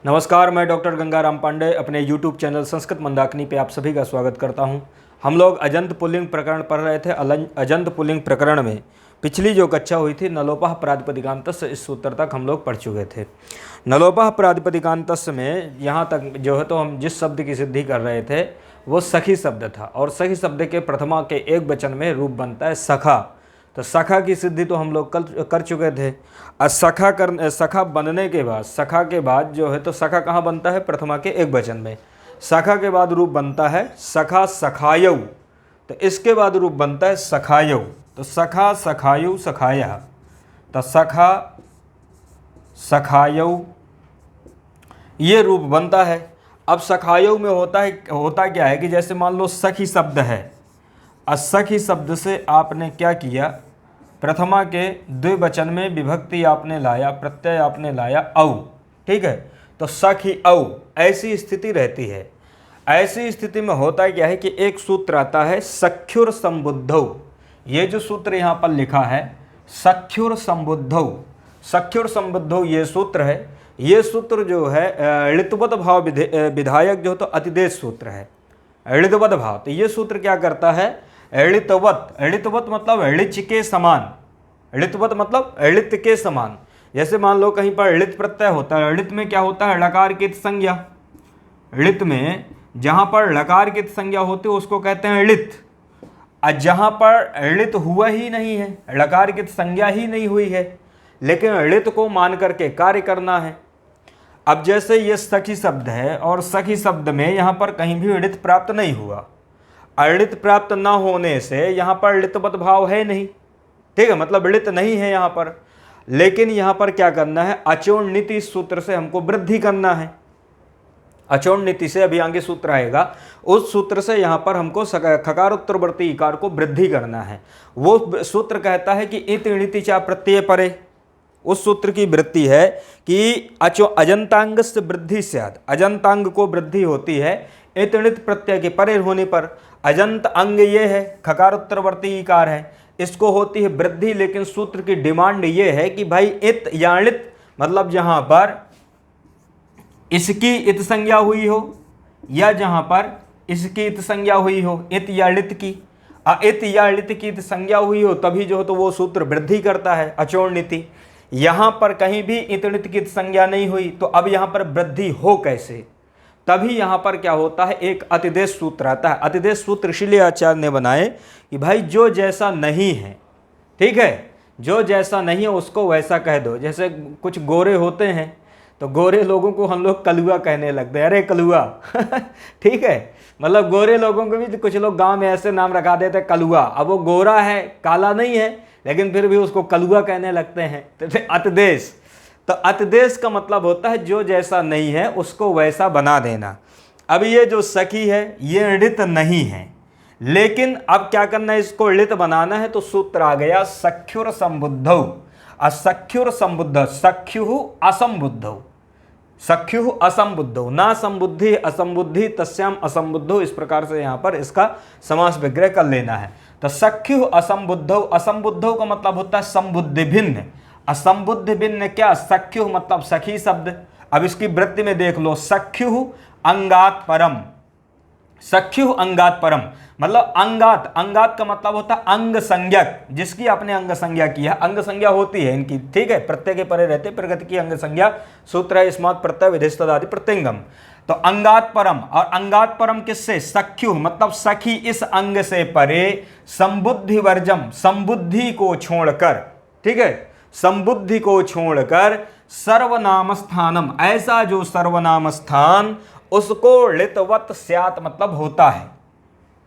नमस्कार, मैं डॉक्टर गंगाराम पांडे अपने YouTube चैनल संस्कृत मंदाकिनी पे आप सभी का स्वागत करता हूं। हम लोग अजंत पुल्लिंग प्रकरण पढ़ रहे थे। अजंत पुल्लिंग प्रकरण में पिछली जो कक्षा हुई थी नलोपः प्रातिपदिकान्तस्य, इस सूत्र तक हम लोग पढ़ चुके थे। नलोपः प्रातिपदिकान्तस्य में यहाँ तक जो है तो हम जिस शब्द की सिद्धि कर रहे थे वो सखी शब्द था, और सखी शब्द के प्रथमा के एक वचन में रूप बनता है सखा। तो सखा की सिद्धि तो हम लोग कल कर चुके थे। सखा बनने के बाद, सखा के बाद जो है तो सखा कहाँ बनता है? प्रथमा के एक वचन में। सखा के बाद रूप बनता है सखा सखायऊ, तो इसके बाद रूप बनता है सखायऊ। तो सखा सखायऊ सखाया, तो सखा सखायऊ ये रूप बनता है। अब सखायऊ में होता क्या है कि जैसे मान लो सखी शब्द है, असखी शब्द से आपने क्या किया? प्रथमा के द्विवचन में विभक्ति आपने लाया, प्रत्यय आपने लाया औ, ठीक है। तो सखी औ, ऐसी स्थिति रहती है। ऐसी स्थिति में होता क्या है कि एक सूत्र आता है सख्युर संबुद्धौ। ये जो सूत्र यहाँ पर लिखा है सख्युर संबुद्धौ, सख्युर संबुद्धौ ये सूत्र है। ये सूत्र जो है ऋतुवत भाव विधायक जो तो अतिदेश सूत्र है, ऋतुवत भाव। तो ये सूत्र क्या करता है? ऋतवत, ऋतवत मतलब ऋच के समान, ऋतवत मतलब ऋत के समान। जैसे मान लो कहीं पर ऋत प्रत्यय होता है, ऋत में क्या होता है? लकार की संज्ञा। ऋत में जहां पर लकार की संज्ञा होती है उसको कहते हैं ऋत। और जहां पर ऋत हुआ ही नहीं है, लकार की संज्ञा ही नहीं हुई है, लेकिन ऋत को मान करके कार्य करना है। अब जैसे ये सखी शब्द है और सखी शब्द में यहां पर कहीं भी ऋत प्राप्त नहीं हुआ, अऋत प्राप्त न होने से यहाँ पर ऋतवत भाव है नहीं, ठीक है, मतलब ऋत नहीं है यहाँ पर। लेकिन यहाँ पर क्या करना है? अचोण नीति सूत्र से हमको वृद्धि करना है। अचोण नीति से अभी आगे सूत्र आएगा, उस सूत्र से यहाँ पर हमको खकारोत्तरवर्ती इकार को वृद्धि करना है। वो सूत्र कहता है कि इत णिति चा प्रत्यय परे। उस सूत्र की वृत्ति है कि अजंतांग से वृद्धि स्यात्, अजंतांग को वृद्धि होती है इत णित प्रत्यय के परे होने पर। अजंत अंग ये है, खकारोत्तरवर्ती इकार है, इसको होती है वृद्धि। लेकिन सूत्र की डिमांड ये है कि भाई इत या णित मतलब जहां पर इसकी इत संज्ञा हुई हो या जहां पर इसकी इत संज्ञा हुई हो, इत या णित की, इत या णित की इत संज्ञा हुई हो, तभी जो हो तो वो सूत्र वृद्धि करता है, अचोण नीति। यहां पर कहीं भी इत णित की इत संज्ञा नहीं हुई, तो अब यहां पर वृद्धि हो कैसे? तभी यहां पर क्या होता है? एक अतिदेश सूत्र आता है। अतिदेश सूत्र इसीलिए आचार्य ने बनाए कि भाई जो जैसा नहीं है, ठीक है, जो जैसा नहीं है उसको वैसा कह दो। जैसे कुछ गोरे होते हैं तो गोरे लोगों को हम लोग कलुआ कहने लगते हैं, अरे कलुआ ठीक है, मतलब गोरे लोगों को भी कुछ लोग गांव में ऐसे नाम रखा देते हैं कलुआ। अब वो गोरा है, काला नहीं है, लेकिन फिर भी उसको कलुआ कहने लगते हैं। तो अतिदेश, तो अतिदेश का मतलब होता है जो जैसा नहीं है उसको वैसा बना देना। अब ये जो सखी है ये ऋत नहीं है, लेकिन अब क्या करना है? इसको ऋत बनाना है। तो सूत्र आ गया सख्युर संबुद्धौ। असख्युर संबुद्ध, सख्यु असंबुद्धौ, सख्यु असंबुद्धौ, ना संबुद्धि असंबुद्धि तस्याम असंबुद्धौ। इस प्रकार से यहाँ पर इसका समास विग्रह कर लेना है। तो सख्यु असंबुद्धौ, असंबुद्धौ का मतलब होता है संबुद्धि भिन्न। असंबुद्धि भिन्न क्या? सख्यु मतलब सखी शब्द। अब इसकी वृत्ति में देख लो, सख्यु अंगात परम, सख्यु अंगात परम मतलब अंगात, अंगात का मतलब होता है अंग संज्ञक, जिसकी आपने अंग संज्ञा की है। अंग संज्ञा होती है इनकी, ठीक है, प्रत्यय के परे रहते प्रगति की अंग संज्ञा। सूत्र है स्मात् प्रत्यय विधिस्तदादि प्रत्यंगम। तो अंगात परम, और अंगात परम किससे? सख्यु मतलब सखी इस अंग से परे, संबुद्धि वर्जम संबुद्धि को छोड़कर, ठीक है, संबुद्धि को छोड़कर, सर्वनाम स्थानम ऐसा जो सर्वनाम स्थान उसको ऋतवत स्यात् मतलब होता है।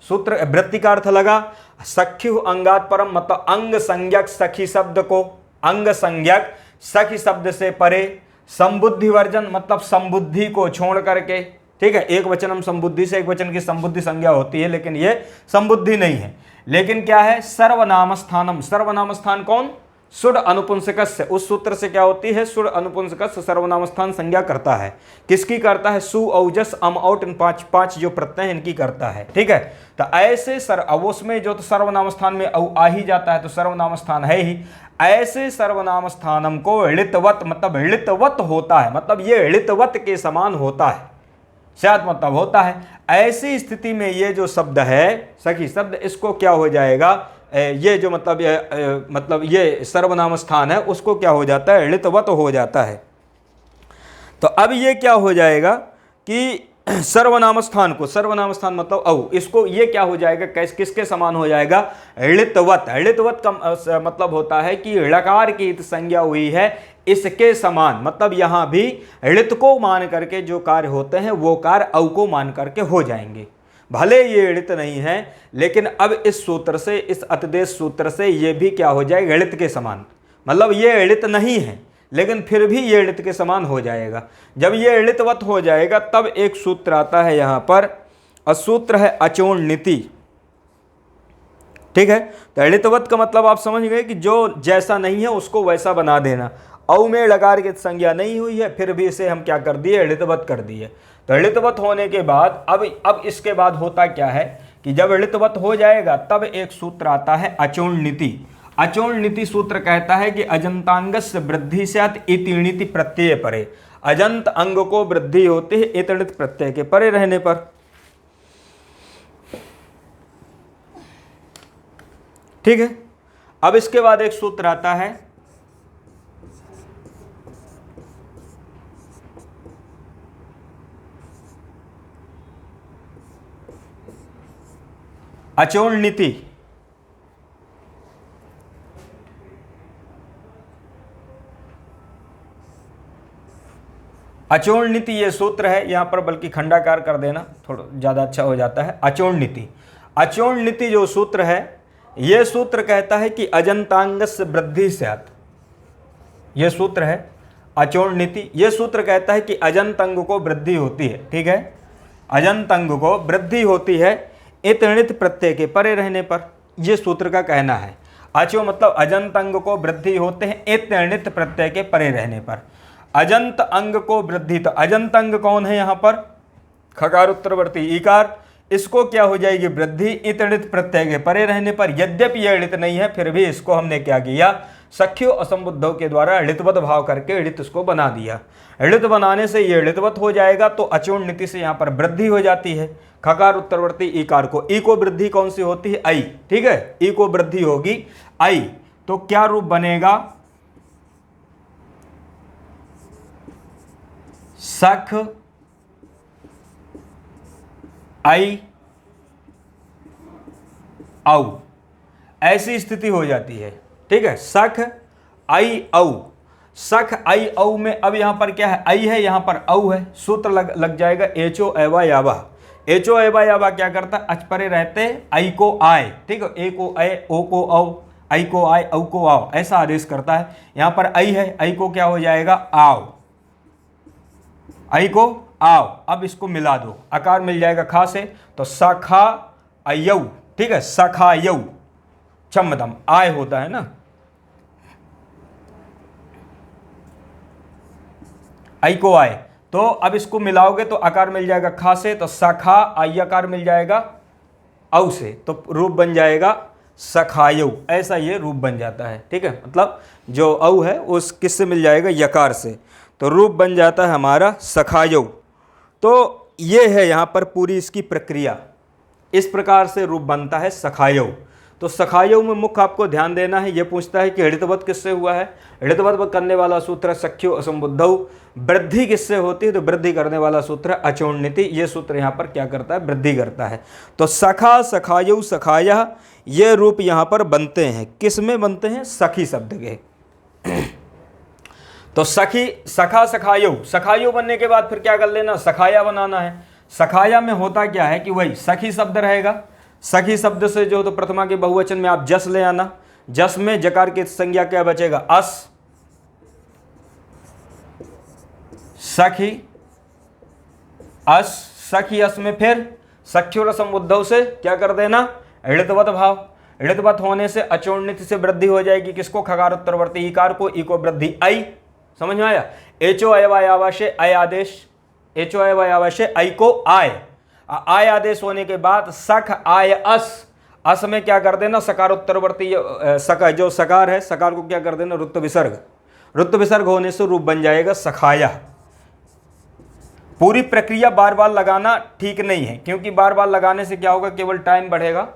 सूत्र वृत्ति का अर्थ लगा। सख्यु अंगात परम मतलब अंग संज्ञक सखी शब्द को, अंग संज्ञक सखी शब्द से परे, संबुद्धि वर्जन मतलब संबुद्धि को छोड़ करके, ठीक है। एक वचन हम संबुद्धि से, एक वचन की संबुद्धि संज्ञा होती है, लेकिन ये संबुद्धि नहीं है। लेकिन क्या है? सर्वनाम स्थानम, सर्वनाम स्थान कौन? सुड अनुपुंसकस्य। उस सूत्र से क्या होती है? सुड अनुपुंसकस्य सर्वनाम स्थान संज्ञा करता है। किसकी करता है? सु औजस अम औट, इन पांच जो प्रत्यय हैं इनकी करता है, ठीक है। तो ऐसे उसमें जो तो सर्वनाम स्थान में औ आ ही जाता है, तो सर्वनाम स्थान है ही। ऐसे सर्वनाम स्थानम को ऋतवत, मतलब ऋतवत होता है, मतलब ये ऋतवत के समान होता है, शायद मतलब होता है। ऐसी स्थिति में ये जो शब्द है सखी शब्द, इसको क्या हो जाएगा, ये जो मतलब ये सर्वनाम स्थान है उसको क्या हो जाता है, ऋतवत हो जाता है। तो अब ये क्या हो जाएगा कि सर्वनाम स्थान को, सर्वनाम स्थान मतलब औ, इसको ये क्या हो जाएगा, किसके समान हो जाएगा, ऋतवत। ऋतवत का मतलब होता है कि ऋकार की इत संज्ञा हुई है इसके समान, मतलब यहां भी ऋत को मान करके जो कार्य होते हैं वो कार्य औ को मान करके हो जाएंगे। भले ये ऋत नहीं है, लेकिन अब इस सूत्र से, इस अतिदेश सूत्र से ये भी क्या हो जाएगा, ऋत के समान। मतलब ये ऋत नहीं है लेकिन फिर भी ये ऋत के समान हो जाएगा। जब ये ऋतवत हो जाएगा तब एक सूत्र आता है यहां पर, और सूत्र है अचोणनीति। ठीक है, तो ऋतवत का मतलब आप समझ गए कि जो जैसा नहीं है उसको वैसा बना देना। औ में लकार की संज्ञा नहीं हुई है, फिर भी इसे हम क्या कर दिए, ऋतवत कर दिए। तो ऋतवत होने के बाद अब इसके बाद होता क्या है कि जब ऋतवत हो जाएगा तब एक सूत्र आता है अचोणनीति। अचोणनीति सूत्र कहता है कि अजंतांगस्य वृद्धि स्यात् इतिणिति प्रत्यय परे। अजंत अंग को वृद्धि होती है इतणित प्रत्यय के परे रहने पर। ठीक है, अब इसके बाद एक सूत्र आता है अचोणनीति। अचोणनीति ये सूत्र है, यहां पर बल्कि खंडाकार कर देना थोड़ा ज्यादा अच्छा हो जाता है। अचोणनीति, अचोणनीति जो सूत्र है ये सूत्र कहता है कि अजंतांगस्य वृद्धि स्यात्। ये सूत्र है अचोणनीति। ये सूत्र कहता है कि अजंत अंग को वृद्धि होती है। ठीक है, अजंत अंग को वृद्धि होती है इतणित प्रत्यय के परे रहने पर। यह सूत्र का कहना है। अचो मतलब अजंत अंग को वृद्धि होते हैं इतणित प्रत्यय के परे रहने पर। अजंत अंग को वृद्धि, तो अजंत अंग कौन है यहाँ पर, खकार उत्तरवर्ती ईकार, इसको क्या हो जाएगी, वृद्धि इतणित प्रत्यय के परे रहने पर। यद्यपि यह ऋत नहीं है फिर भी इसको हमने क्या किया, सख्यो असंबुद्धों के द्वारा ऋतवत भाव करके ऋत इसको बना दिया। ऋत बनाने से ये ऋतवत हो जाएगा, तो अचोणनीति से यहाँ पर वृद्धि हो जाती है। खकार उत्तरवर्ती ईकार को, ई को वृद्धि कौन सी होती है, आई। ठीक है, ई को वृद्धि होगी आई, तो क्या रूप बनेगा, सख आई औ, ऐसी स्थिति हो जाती है। ठीक है, सख आई औ, सख आई औ में अब यहां पर क्या है, आई है, यहां पर औ है, सूत्र लग जाएगा एचो एवा यावा। एचो एवा यावा क्या करता है, अचपरे रहते आई को आए। ठीक है, ए को ए, ओ को औ, आई को आए, औ को आओ, ऐसा आदेश करता है। यहां पर आई है, आई को क्या हो जाएगा, आओ, आई को आओ। अब इसको मिला दो, आकार मिल जाएगा खा से, तो सखा अयौ। ठीक है, सखा यौ, चमदम आय होता है ना, आई को आय, तो अब इसको मिलाओगे तो आकार मिल जाएगा खा से, तो सखा आई आकार मिल जाएगा औ से, तो रूप बन जाएगा सखायौ। ऐसा ये रूप बन जाता है। ठीक है, मतलब जो औ है उस किससे मिल जाएगा, यकार से, तो रूप बन जाता है हमारा सखायौ। तो ये है यहाँ पर पूरी इसकी प्रक्रिया, इस प्रकार से रूप बनता है सखायौ। तो सखायौ में मुख्य आपको ध्यान देना है, ये पूछता है कि ऋतवत किससे हुआ है। ऋतवत करने वाला सूत्र सख्यो असंबुद्धौ। वृद्धि किससे होती है, तो वृद्धि करने वाला सूत्र अचोणनीति। ये सूत्र यहाँ पर क्या करता है, वृद्धि करता है। तो सखा सखायौ सखाया, ये रूप यहाँ पर बनते हैं, किस में बनते हैं, सखी शब्द के। तो सखी, सखा सखायौ, सखायौ बनने के बाद फिर क्या कर लेना, सखाया बनाना है। सखाया में होता क्या है कि वही सखी शब्द रहेगा। सखी शब्द से जो तो प्रथमा के बहुवचन में आप जस ले आना, जस में जकार की संज्ञा क्या बचेगा, अस, सखी अस, सखी अस में फिर सख्यो रसमुद्धव से क्या कर देना, ऋतवत भाव। ऋतवत होने से अचोणनीति से वृद्धि हो जाएगी, किसको, खकार उत्तरवर्ती ईकार को, ई को वृद्धि आई। समझ में आया, एचो अयवायावश्य अय आदेश, एचो अयवायावश्य आई को आय, आय आदेश होने के बाद सख आय अस, अस में क्या कर देना, सकार उत्तरवर्ती जो सकार है, सकार को क्या कर देना, रुत्त विसर्ग। रुत्त विसर्ग होने से रूप बन जाएगा सखाया। पूरी प्रक्रिया बार बार लगाना ठीक नहीं है, क्योंकि बार बार लगाने से क्या होगा, केवल टाइम बढ़ेगा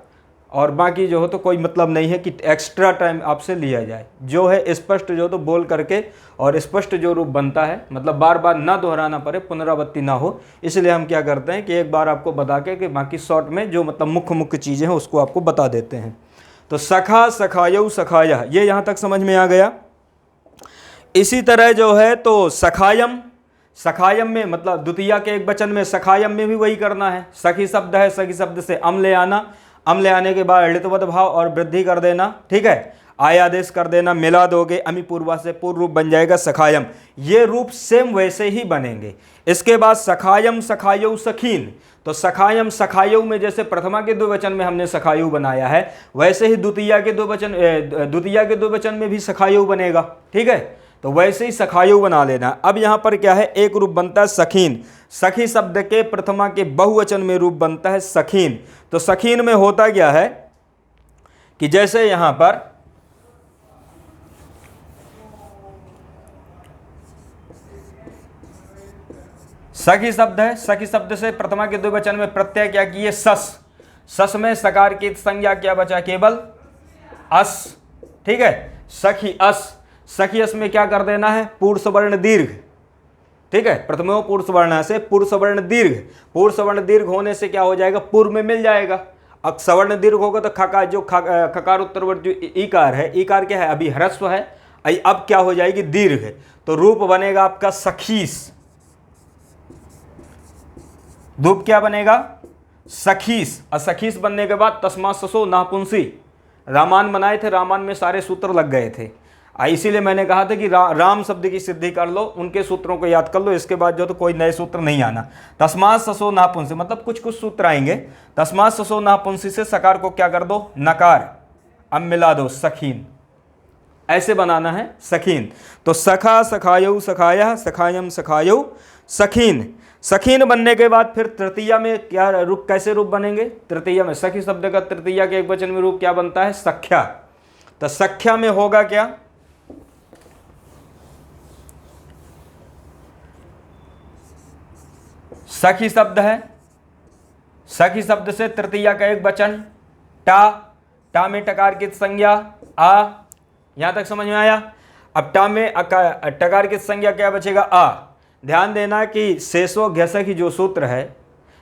और बाकी जो हो तो कोई मतलब नहीं है कि एक्स्ट्रा टाइम आपसे लिया जाए। जो है स्पष्ट जो तो बोल करके और स्पष्ट जो रूप बनता है, मतलब बार बार ना दोहराना पड़े, पुनरावृत्ति ना हो, इसलिए हम क्या करते हैं कि एक बार आपको बता के कि बाकी शॉर्ट में जो मतलब मुख्य मुख्य चीज़ें हैं उसको आपको बता देते हैं। तो सखा, सखायऊ, सखाया, ये यहाँ तक समझ में आ गया। इसी तरह जो है तो सखायम, सखायम में मतलब द्वितीया के एक वचन में, सखायम में भी वही करना है। सखी शब्द है, सखी शब्द से अम ले आना, अम ले आने के बाद ऋतवत भाव और वृद्धि कर देना, ठीक है, आयादेश कर देना, मिला दोगे, अमी पूर्वा से पूर्व रूप बन जाएगा सखायम। ये रूप सेम वैसे ही बनेंगे। इसके बाद सखायम, सखायऊ, सखीन, तो सखायम सखायऊ में जैसे प्रथमा के दो वचन में हमने सखायऊ बनाया है, वैसे ही द्वितीया के दो वचन में भी सखायऊ बनेगा, ठीक है, तो वैसे ही सखायु बना लेना। अब यहां पर क्या है, एक रूप बनता है सखीन। सखी शब्द के प्रथमा के बहुवचन में रूप बनता है सखीन। तो सखीन में होता क्या है कि जैसे यहां पर सखी शब्द है, सखी शब्द से प्रथमा के दो वचन में प्रत्यय क्या किए, सस। सस में सकार की संज्ञा क्या बचा, केवल अस, ठीक है, सखी अस। सखी अस में क्या कर देना है, पूर्व सवर्ण दीर्घ, ठीक है, प्रथमो पूर्व सवर्ण से पूर्व सवर्ण दीर्घ। पूर्व सवर्ण दीर्घ होने से क्या हो जाएगा, पूर्व में मिल जाएगा। अब सवर्ण दीर्घ होगा तो खकार उत्तरवर्ती जो ईकार है, ईकार क्या है, अभी ह्रस्व है, अब क्या हो जाएगी, दीर्घ है, तो रूप बनेगा आपका सखीस। रूप क्या बनेगा, सखीस। और सखीस बनने के बाद तस्मा ससो नापुंसी, रामायण बनाए थे, रामायण में सारे सूत्र लग गए थे। इसीलिए मैंने कहा था कि राम शब्द की सिद्धि कर लो, उनके सूत्रों को याद कर लो, इसके बाद जो तो कोई नए सूत्र नहीं आना। तस्मात ससो नापुंसी मतलब कुछ कुछ सूत्र आएंगे। तस्मात ससो नापुंसी से सकार को क्या कर दो, नकार, अब मिला दो सखीन, ऐसे बनाना है सखीन। तो सखा, सखायऊ, सखाया, सखायम, सखायऊ, सखीन। सखीन बनने के बाद फिर तृतीया में क्या रूप, कैसे रूप बनेंगे, तृतीया में सखी शब्द का तृतीया के एक वचन में रूप क्या बनता है, सख्या। तो सख्या में होगा क्या, सखी शब्द है, सखी शब्द से तृतीया का एक वचन टा, टा में टकार की संज्ञा आ, यहां तक समझ में आया। अब टा में टकार की संज्ञा क्या बचेगा, आ। ध्यान देना कि शेषो घ्यस की जो सूत्र है,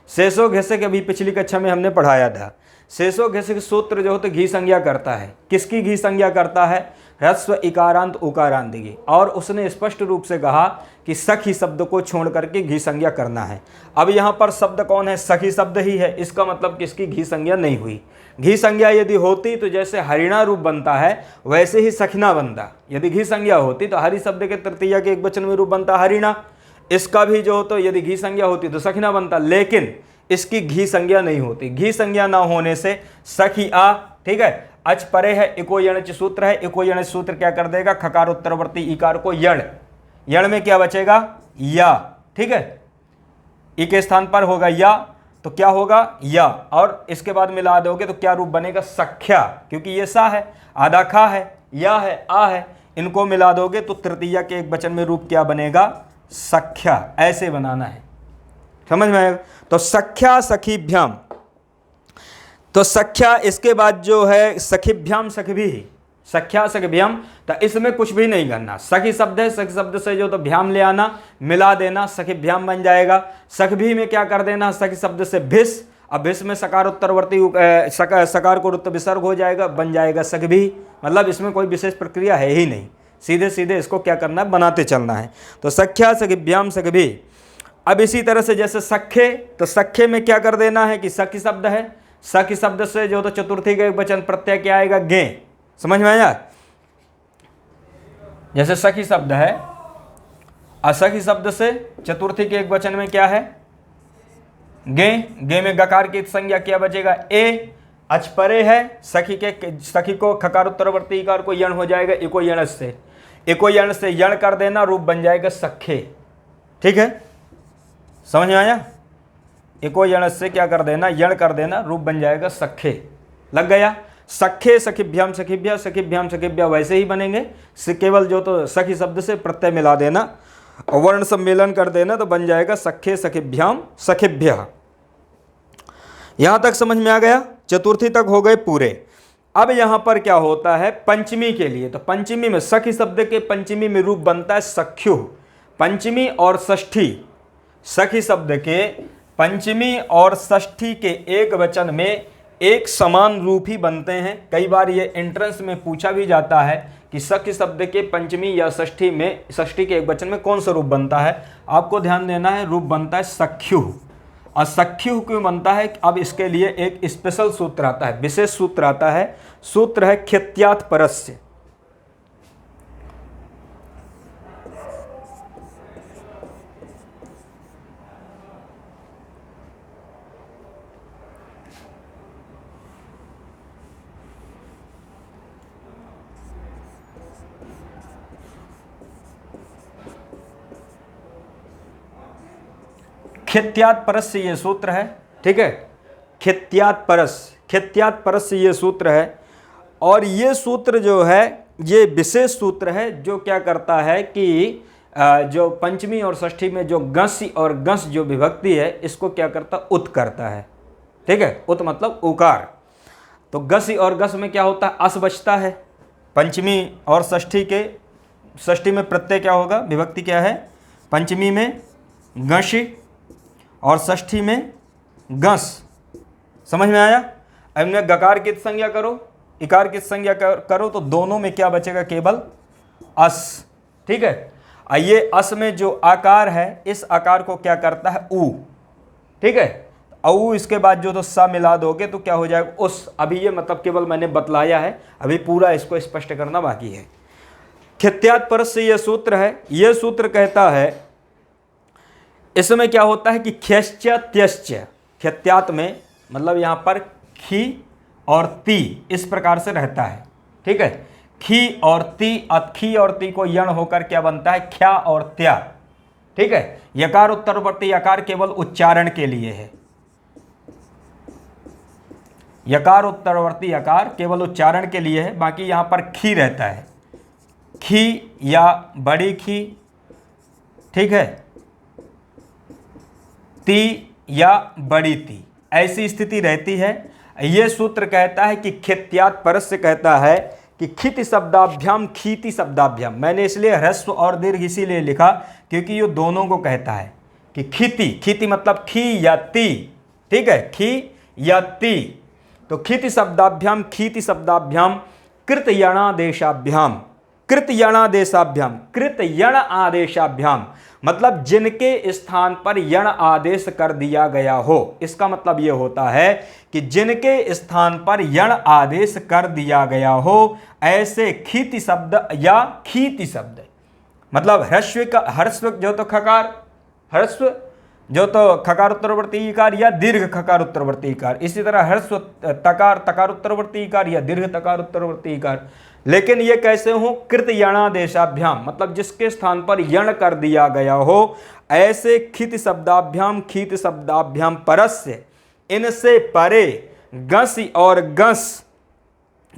शेषो घ्यस के अभी पिछली कक्षा में हमने पढ़ाया था। शेषो घ्यस के सूत्र जो होते घी संज्ञा करता है, किसकी घी संज्ञा करता है, ह्रस्व इकारांत उकारांत की। और उसने स्पष्ट रूप से कहा कि सखी शब्द को छोड़ करके घी संज्ञा करना है। अब यहाँ पर शब्द कौन है, सखी शब्द ही है, इसका मतलब किसकी घी संज्ञा नहीं हुई। घी संज्ञा यदि होती तो जैसे हरिणा रूप बनता है वैसे ही सखना बनता। यदि घी संज्ञा होती तो हरि शब्द के तृतीया के एक वचन में रूप बनता हरिणा, इसका भी जो तो यदि घी संज्ञा होती तो सखना बनता, लेकिन इसकी घी संज्ञा नहीं होती। घी संज्ञा ना होने से सखी आ, ठीक है, अच परे है, इको यणच सूत्र है, इको यणच सूत्र क्या कर देगा, खकार उत्तरवर्ती इकार को यण, यण में क्या बचेगा, या, ठीक है, ई के स्थान पर होगा या, तो क्या होगा या, और इसके बाद मिला दोगे तो क्या रूप बनेगा, सख्या, क्योंकि ये सा है, आधा खा है, या है, आ है, इनको मिला दोगे तो तृतीया के एक वचन में रूप क्या बनेगा, सख्या। ऐसे बनाना है, समझ में आएगा। तो सख्या सखीभ्याम, तो सख्या, इसके बाद जो है सखीभ्याम सखभी, सख्या सखभ्याम, तो इसमें कुछ भी नहीं करना। सखी शब्द है, सखी शब्द से जो तो भ्याम ले आना, मिला देना, सखीभ्याम बन जाएगा। सखभी में क्या कर देना, सखी शब्द से भिस, अब भिस में सकार उत्तरवर्ती सकार को उत्तर विसर्ग हो जाएगा, बन जाएगा सखभी। मतलब इसमें कोई विशेष प्रक्रिया है ही नहीं, सीधे सीधे इसको क्या करना है, बनाते चलना है। तो सख्या सखीभ्याम सखभी। अब इसी तरह से जैसे सख्ये, तो सख्ये में क्या कर देना है कि सखी शब्द है, सखी शब्द से जो तो चतुर्थी का एक वचन प्रत्यय क्या आएगा, गे। समझ में आया, जैसे सखी शब्द है, असखी शब्द से चतुर्थी के एक वचन में क्या है, गे। गे में गकार की संज्ञा क्या बचेगा, ए। अचपरे है, सखी को खकार उत्तरवर्ती इकार को यण हो जाएगा, इको यण से, इको यण से यण कर देना, रूप बन जाएगा सखे, ठीक है, समझ में आया। इको यण से क्या कर देना, यण कर देना, रूप बन जाएगा सखे, लग गया। सखे सखिभ्याम सखिभ्या, सखिभ्याम सखिभ्या वैसे ही बनेंगे, केवल जो तो सखी शब्द से प्रत्यय मिला देना और वर्ण सम्मेलन कर देना तो बन जाएगा सखे सखिभ्याम सखिभ्य। यहां तक समझ में आ गया, चतुर्थी तक हो गए पूरे। अब यहां पर क्या होता है पंचमी के लिए, तो पंचमी में सखी शब्द के पंचमी में रूप बनता है सख्यु। पंचमी और षष्ठी, सखी शब्द के पंचमी और षष्ठी के एक वचन में एक समान रूप ही बनते हैं। कई बार ये एंट्रेंस में पूछा भी जाता है कि सखी शब्द के पंचमी या षष्ठी में, षष्ठी के एक वचन में कौन सा रूप बनता है। आपको ध्यान देना है, रूप बनता है सख्यु। और सख्यु क्यों बनता है, अब इसके लिए एक स्पेशल सूत्र आता है, विशेष सूत्र आता है। सूत्र है ख्यात्यात् परस्य। ख्यात्यात् परस्य ये सूत्र है, ठीक है। ख्यात्यात् परस्य ये सूत्र है। और ये सूत्र जो है ये विशेष सूत्र है जो क्या करता है कि जो पंचमी और षष्ठी में जो गस्य और गस जो विभक्ति है इसको क्या करता, उत करता है, ठीक है। उत मतलब उकार। तो गस्य और गस में क्या होता है, अस बचता है। पंचमी और षष्ठी में प्रत्यय क्या होगा, विभक्ति क्या है, पंचमी में गश और षष्ठी में गस। समझ में आया। अब इनमें गकार की संज्ञा करो, इकार की संज्ञा करो तो दोनों में क्या बचेगा, केवल अस, ठीक है। ये अस में जो आकार है इस आकार को क्या करता है, ऊ, ठीक है। ऊ इसके बाद जो तो सा मिला दोगे तो क्या हो जाएगा, उस। अभी ये मतलब केवल मैंने बतलाया है, अभी पूरा इसको स्पष्ट करना बाकी है। ख्यात्यात् परस्य ये सूत्र है। यह सूत्र कहता है, इसमें क्या होता है कि ख्यश्च त्यश्च, ख्यात्यात् में मतलब यहाँ पर खी और ती इस प्रकार से रहता है, ठीक है। खी और ती, खी और ती को यण होकर क्या बनता है, ख्या और त्या, ठीक है। यकार उत्तरवर्ती यकार केवल उच्चारण के लिए है, यकार उत्तरवर्ती यकार केवल उच्चारण के लिए है, बाकी यहाँ पर खी रहता है, खी या बड़ी खी, ठीक है, ती या बड़ी ती, ऐसी स्थिति रहती है। यह सूत्र कहता है कि ख्यात्यात् परस्य कहता है कि खिति शब्दाभ्याम खीति शब्दाभ्याम। मैंने इसलिए ह्रस्व और दीर्घ इसीलिए लिखा क्योंकि ये दोनों को कहता है कि खिति, खिति मतलब खी या ती, ठीक है, खी या ती। तो खिति शब्दाभ्याम खीति शब्दाभ्याम कृत यणादेशाभ्याम, कृत यणादेशाभ्याम, कृत यण आदेशाभ्याम मतलब जिनके स्थान पर यण आदेश कर दिया गया हो। इसका मतलब यह होता है कि जिनके स्थान पर यण आदेश कर दिया गया हो, ऐसे खीति शब्द या खीति शब्द मतलब ह्रस्व का, ह्रस्व जो तो खकार, ह्रस्व जो तो खकार उत्तरवर्ती इकार या दीर्घ खकार उत्तरवर्ती इकार, इसी तरह ह्रस्व तकार, तकार उत्तरवर्ती इकार या दीर्घ तकार उत्तरवर्ती इकार। लेकिन ये कैसे हो, कृत यणादेशाभ्याम मतलब जिसके स्थान पर यण कर दिया गया हो, ऐसे खिति शब्दाभ्याम खीति शब्दाभ्याम परस्य, इनसे परे गसी और गस,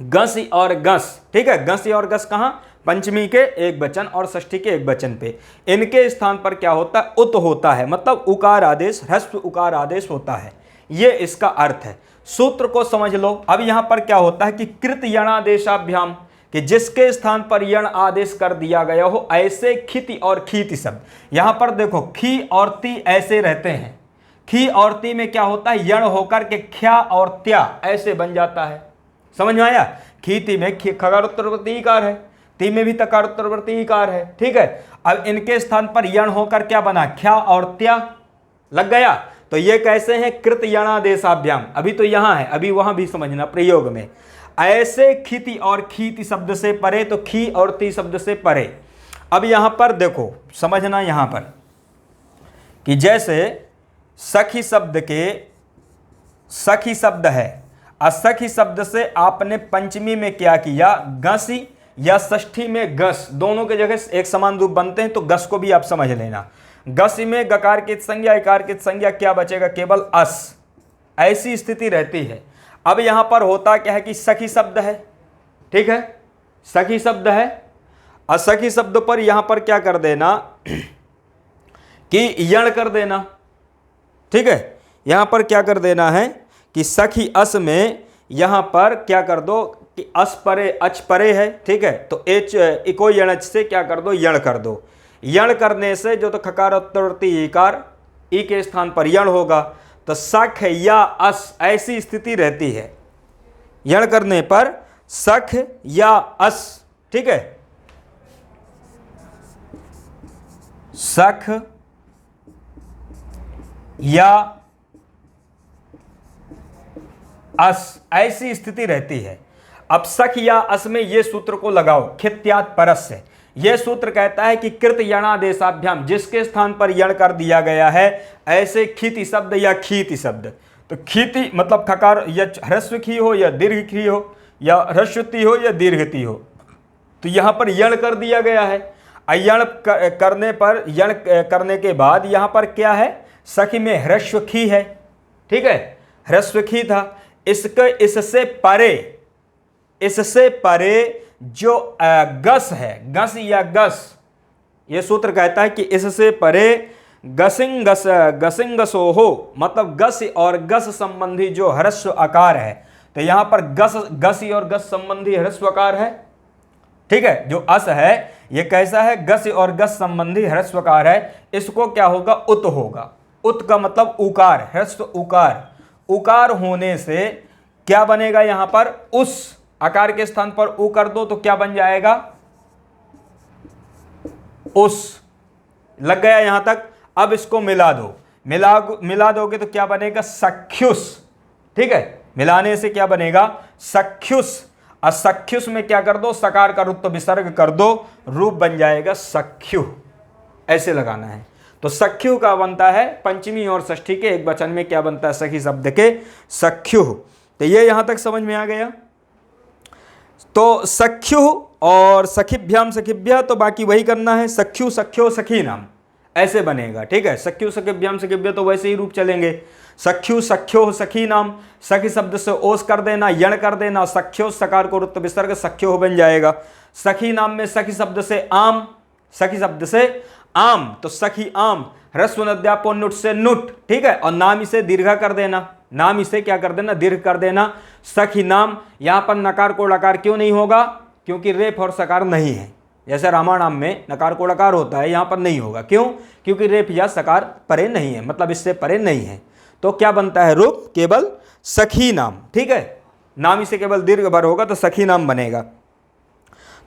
गसी और गस, ठीक है। गसी और गस कहाँ, पंचमी के एक वचन और षष्ठी के एक वचन पे, इनके स्थान पर क्या होता है, उत होता है, मतलब उकार आदेश, ह्रस्व उकार आदेश होता है। ये इसका अर्थ है। सूत्र को समझ लो। अब यहां पर क्या होता है कि कृत यणादेशाभ्याम कि जिसके स्थान पर यण आदेश कर दिया गया हो, ऐसे खिति और खीति शब्द। यहां पर देखो खी और ती ऐसे रहते हैं, खी और ती में क्या होता है, यण होकर के ख्या और त्या ऐसे बन जाता है। समझ में आया। खीति में खकार उत्तरवर्ती इकार है, ती में भी तकार उत्तरवर्ती इकार है, ठीक है। अब इनके स्थान पर यण होकर क्या बना, ख्या और त्या लग गया। तो ये कैसे हैं, कृत यणादेशाभ्याम। अभी तो यहां है, अभी वहां भी समझना प्रयोग में। ऐसे खिति और खीति शब्द से परे, तो खी और ती शब्द से परे। अब यहां पर देखो समझना, यहां पर कि जैसे सखी शब्द के, सखी शब्द है, असखी शब्द से आपने पंचमी में क्या किया, गसी या षष्ठी में गस, दोनों के जगह एक समान रूप बनते हैं, तो गस को भी आप समझ लेना। गस में गकार की संज्ञा इकार की संज्ञा क्या बचेगा, केवल अस, ऐसी स्थिति रहती है। अब यहां पर होता क्या है कि सखी शब्द है, ठीक है, सखी शब्द है। असखी शब्द पर यहां पर क्या कर देना कि यण कर देना, ठीक है। यहां पर क्या कर देना है कि सखी अस में यहां पर क्या कर दो कि अस परे अच परे है, ठीक है, तो एच इको यणच से क्या कर दो, यण कर दो। यण करने से जो तो खकारोत्तरवर्ती ईकार ई के स्थान पर यण होगा, तो सख या अस ऐसी स्थिति रहती है। यण करने पर सख या अस, ठीक है, सख या अस ऐसी स्थिति रहती है। अब सख या अस में ये सूत्र को लगाओ, खित्यात परस से। यह सूत्र कहता है कि कृत यणादेशाभ्याम, जिसके स्थान पर यण कर दिया गया है, ऐसे खीति शब्द या खीति शब्द, तो खीति मतलब खकार या ह्रस्व खी हो या दीर्घ खी हो या ह्रस्वती हो या दीर्घती हो, तो यहां पर यण कर दिया गया है। यण करने पर, यण करने के बाद यहां पर क्या है, सखी में ह्रस्व खी है, ठीक है, ह्रस्व खी था। इससे परे जो गस है, गस या गस, ये सूत्र कहता है कि इससे परे गसिंगसो हो, मतलब गस और गस संबंधी जो ह्रस्व आकार है, तो यहां पर गसी और गस संबंधी ह्रस्व आकार है, ठीक है। जो अस है ये कैसा है, गस और गस संबंधी ह्रस्वकार है, इसको क्या होगा, उत होगा। उत का मतलब उकार, ह्रस्व उकार। उकार होने से क्या बनेगा, यहां पर उस आकार के स्थान पर उ कर दो तो क्या बन जाएगा, उस। लग गया यहां तक। अब इसको मिला दो, मिला दोगे तो क्या बनेगा, सख्युस, ठीक है, मिलाने से क्या बनेगा, सख्युस। असख्युस में क्या कर दो, सकार का रुत्व विसर्ग कर दो, रूप बन जाएगा सख्यु, ऐसे लगाना है। तो सख्यु का बनता है पंचमी और षष्ठी के एक वचन में क्या बनता है, सखी शब्द के सख्यु। तो ये यहां तक समझ में आ गया। तो सख्यु और सखिभ्याम सखिभ्या, तो बाकी वही करना है, सख्यु सख्यो सखी नाम, ऐसे बनेगा, ठीक है। सख्यु सखिभ्याम सखिभ्या तो वैसे ही रूप चलेंगे, सख्यु सख्यो सखी नाम, सखी शब्द से ओस कर देना, यण कर देना, सख्यो सकार को रुत्व विसर्ग सख्यो बन जाएगा। सखी नाम में सखी शब्द से आम, सखी शब्द से आम, तो सखी आम, ह्रस्व नद्यापो नुट से नुट, ठीक है, और नाम इसे दीर्घा कर देना, नाम इसे क्या कर देना, दीर्घ कर देना, सखी नाम। यहां पर नकार को लकार क्यों नहीं होगा, क्योंकि रेफ और सकार नहीं है। जैसे रामानाम में नकार को लकार होता है, यहां पर नहीं होगा, क्यों, क्योंकि रेफ या सकार परे नहीं है, मतलब इससे परे नहीं है। तो क्या बनता है रूप, केवल सखी नाम, ठीक है, नाम इसे केवल दीर्घ भर होगा तो सखी नाम बनेगा।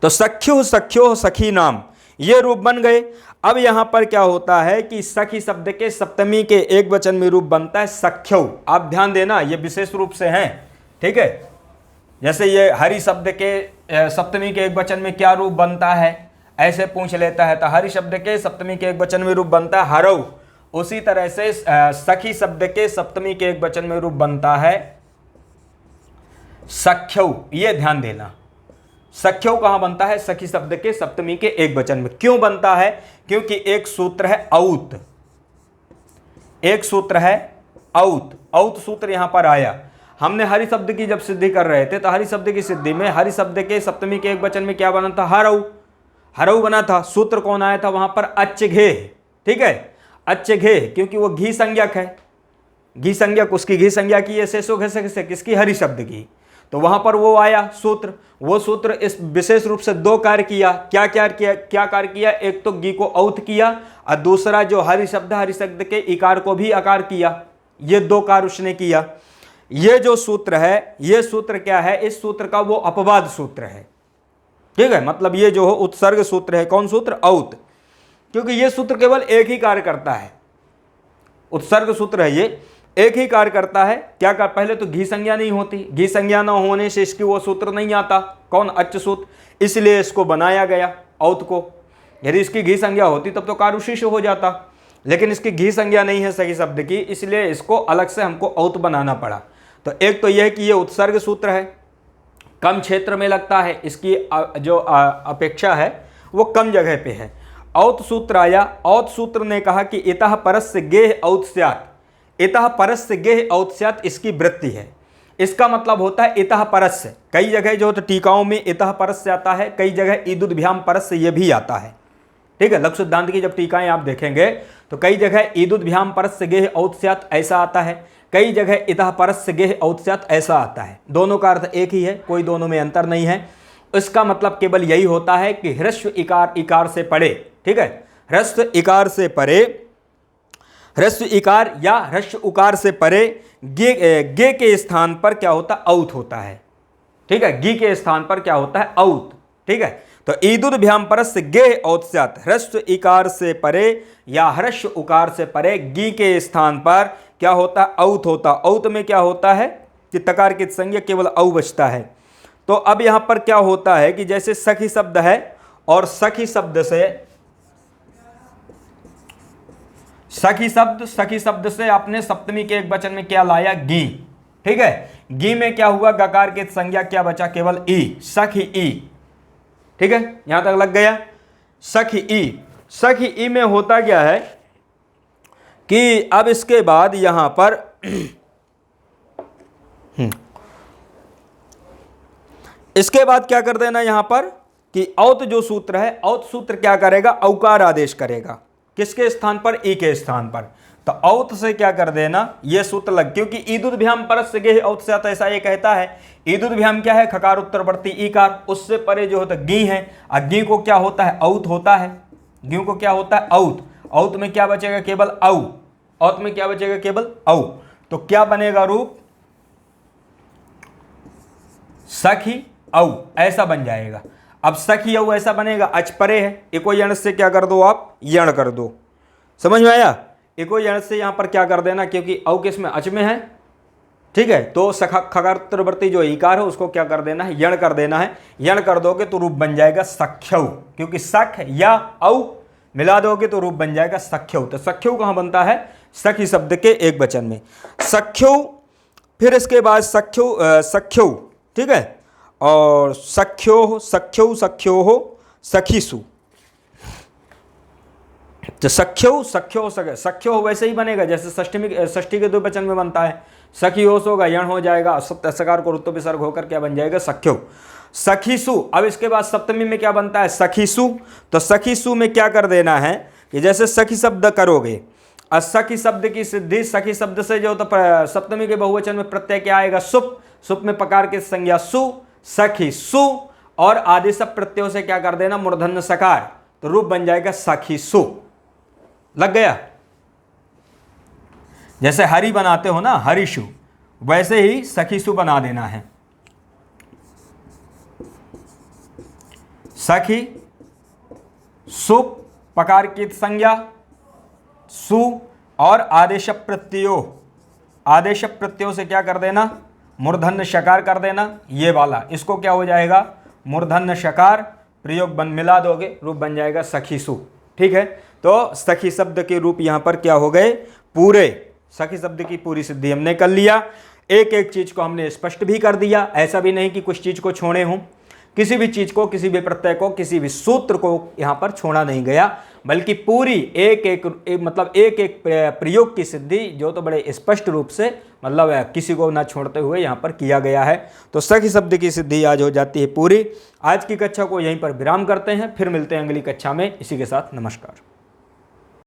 तो सख्यु सख्यो सखी नाम, ये रूप बन गए। अब यहां पर क्या होता है कि सखी शब्द के सप्तमी के एक वचन में रूप बनता है सख्यौ। आप ध्यान देना, ये विशेष रूप से हैं, ठीक है। जैसे ये हरि शब्द के सप्तमी के एक वचन में क्या रूप बनता है, ऐसे पूछ लेता है, तो हरि शब्द के सप्तमी के एक वचन में रूप बनता है हरौ। उसी तरह से सखी शब्द के सप्तमी के एक वचन में रूप बनता है सख्यौ। ये ध्यान देना, सख्यौ कहां बनता है, सखी शब्द के सप्तमी के एक वचन में। क्यों बनता है, क्योंकि एक सूत्र है औत, एक सूत्र है औत, औत सूत्र यहां पर आया। हमने हरि शब्द की जब सिद्धि कर रहे थे, तो हरि शब्द की सिद्धि में हरि शब्द के सप्तमी के एक वचन में क्या बना था, हरौ, हरौ बना था। सूत्र कौन आया था वहां पर, अच्छ घे, ठीक है, अच्छ घे, क्योंकि वो घी संज्ञक है, घी संज्ञक, उसकी घी संज्ञा की है शेषो घे से किसकी, हरि शब्द की, तो वहां पर वो आया सूत्र। वो सूत्र इस विशेष रूप से दो कार्य किया, क्या कार्य किया, एक तो गी को औत किया और दूसरा जो हरि शब्द के इकार को भी आकार किया। ये दो कार्य उसने किया। ये जो सूत्र है, ये सूत्र क्या है, इस सूत्र का वो अपवाद सूत्र है, ठीक है, मतलब ये जो उत्सर्ग सूत्र है, कौन सूत्र, औत, क्योंकि ये सूत्र केवल एक ही कार्य करता है, उत्सर्ग सूत्र है, ये एक ही कार्य करता है। क्या कर, पहले तो घी संज्ञा नहीं होती, घी संज्ञा न होने से इसकी वो सूत्र नहीं आता, कौन, अच्छ सूत्र, इसलिए इसको बनाया गया औत को। यदि इसकी घी संज्ञा होती तब तो कारुशिष्य हो जाता, लेकिन इसकी घी संज्ञा नहीं है सही शब्द की, इसलिए इसको अलग से हमको औत बनाना पड़ा। तो एक तो यह है कि ये उत्सर्ग सूत्र है, कम क्षेत्र में लगता है, इसकी जो अपेक्षा है वो कम जगह पे है। औत सूत्र आया, औत सूत्र ने कहा कि इतः परस्य गेह औत स्यात्, इतः परस्य गेह औत स्यात् इसकी वृत्ति है। इसका मतलब होता है इतः परस्य। कई जगह जो तो टीकाओं में इतः परस्य आता है, कई जगह ईदुद्भ्याम परस्य ये भी आता है। ठीक है, लघु सिद्धांत की जब टीकाएं आप देखेंगे तो कई जगह ईदुद्भ्याम परस्य गेह औत्स्यात् ऐसा आता है, कई जगह इतः परस्य गेह औत्स्यात् ऐसा आता है। दोनों का अर्थ एक ही है, कोई दोनों में अंतर नहीं है। इसका मतलब केवल यही होता है कि ह्रस्व इकार इकार से परे, ठीक है, ह्रस्व इकार से परे, ह्रस्व इकार या ह्रस्व उकार से परे गे के स्थान पर क्या होता है, औत होता है। ठीक है, गी के स्थान पर क्या होता है, औत। ठीक है, तो ईदुद्भ्याम परस्य गेह औत्स्यात्, ह्रस्व इकार से परे या ह्रस्व उकार से परे गी के स्थान पर क्या होता है, औत होता। औत में क्या होता है कि तकार की संज्ञा केवल औ बचता है। तो अब यहां पर क्या होता है कि जैसे सखी शब्द है और सखी शब्द से आपने सप्तमी के एक वचन में क्या लाया, गी। ठीक है, गी में क्या हुआ, गकार की संज्ञा क्या बचा, केवल ई, सखी ई। ठीक है, यहां तक लग गया। सखी ई, सखी ई में होता क्या है कि अब इसके बाद यहां पर इसके बाद क्या कर देना यहां पर कि औत जो सूत्र है, औत सूत्र क्या करेगा, औकार आदेश करेगा। किसके स्थान पर, ई के स्थान पर। तो औत से क्या कर देना, ये सूत्र लग, क्योंकि ईदुद्भ्याम परस्य गेह औत्स्यात् ऐसा ये कहता है। ईदुद्भ्याम क्या है, खकार उत्तरवर्ती ईकार, उससे परे जो होता गी है, और गी को क्या होता है, औत होता है। गी को क्या होता है, औत। औत में क्या बचेगा, केवल औ। औत में क्या बचेगा, केवल औ। तो क्या बनेगा रूप, सखी औ, ऐसा बन जाएगा। अब सखी औ ऐसा बनेगा, अच परे है, एको यण से क्या कर दो आप, यण कर दो। समझ में आया, एको यण से यहां पर क्या कर देना, क्योंकि औ किस में, अच में है। ठीक है, तो खगर्तवर्ती जो इकार है उसको क्या कर देना है, यण कर देना है। यण कर दोगे तो रूप बन जाएगा सख्यौ, क्योंकि सख या औ मिला दोगे तो रूप बन जाएगा सख्यौ। तो सख्यौ कहां बनता है, सखी शब्द के एक वचन में, सख्यौ। फिर इसके बाद सख्यौ, ठीक है, और सख्यो सखीसु। तो सख्यो वैसे ही बनेगा जैसे षष्ठी के दो वचन में बनता है। सखी होश होगा, यण हो जाएगा, सकार को रुत्व विसर्ग होकर क्या बन जाएगा, सख्यो। सखीसु, अब इसके बाद सप्तमी में क्या बनता है, सखीसु। तो सखीसु में क्या कर देना है कि जैसे सखी शब्द करोगे, असखी शब्द की सिद्धि, सखी शब्द से जो तो सप्तमी के बहुवचन में प्रत्यय क्या आएगा, सुप। सुप में पकार की संज्ञा सु, सखी सु, और आदि सब प्रत्ययों से क्या कर देना, मूर्धन्य सकार, तो रूप बन जाएगा सखी सु। लग गया। जैसे हरि बनाते हो ना, हरिशु, वैसे ही सखीसु बना देना है। सखी सु, पकार की संज्ञा सु, और आदेश प्रत्ययों से क्या कर देना, मूर्धन्य शकार कर देना, ये वाला, इसको क्या हो जाएगा, मूर्धन्य शकार, प्रयोग बन मिला दोगे रूप बन जाएगा सखीसु। ठीक है, तो सखी शब्द के रूप यहां पर क्या हो गए, पूरे। सखी शब्द की पूरी सिद्धि हमने कर लिया। एक एक चीज को हमने स्पष्ट भी कर दिया, ऐसा भी नहीं कि कुछ चीज को छोड़े हों। किसी भी चीज को, किसी भी प्रत्यय को, किसी भी सूत्र को यहां पर छोड़ा नहीं गया, बल्कि पूरी एक एक प्रयोग की सिद्धि जो तो बड़े स्पष्ट रूप से, मतलब किसी को ना छोड़ते हुए यहां पर किया गया है। तो सखी शब्द की सिद्धि आज हो जाती है पूरी। आज की कक्षा को यहीं पर विराम करते हैं, फिर मिलते हैं अगली कक्षा में। इसी के साथ नमस्कार।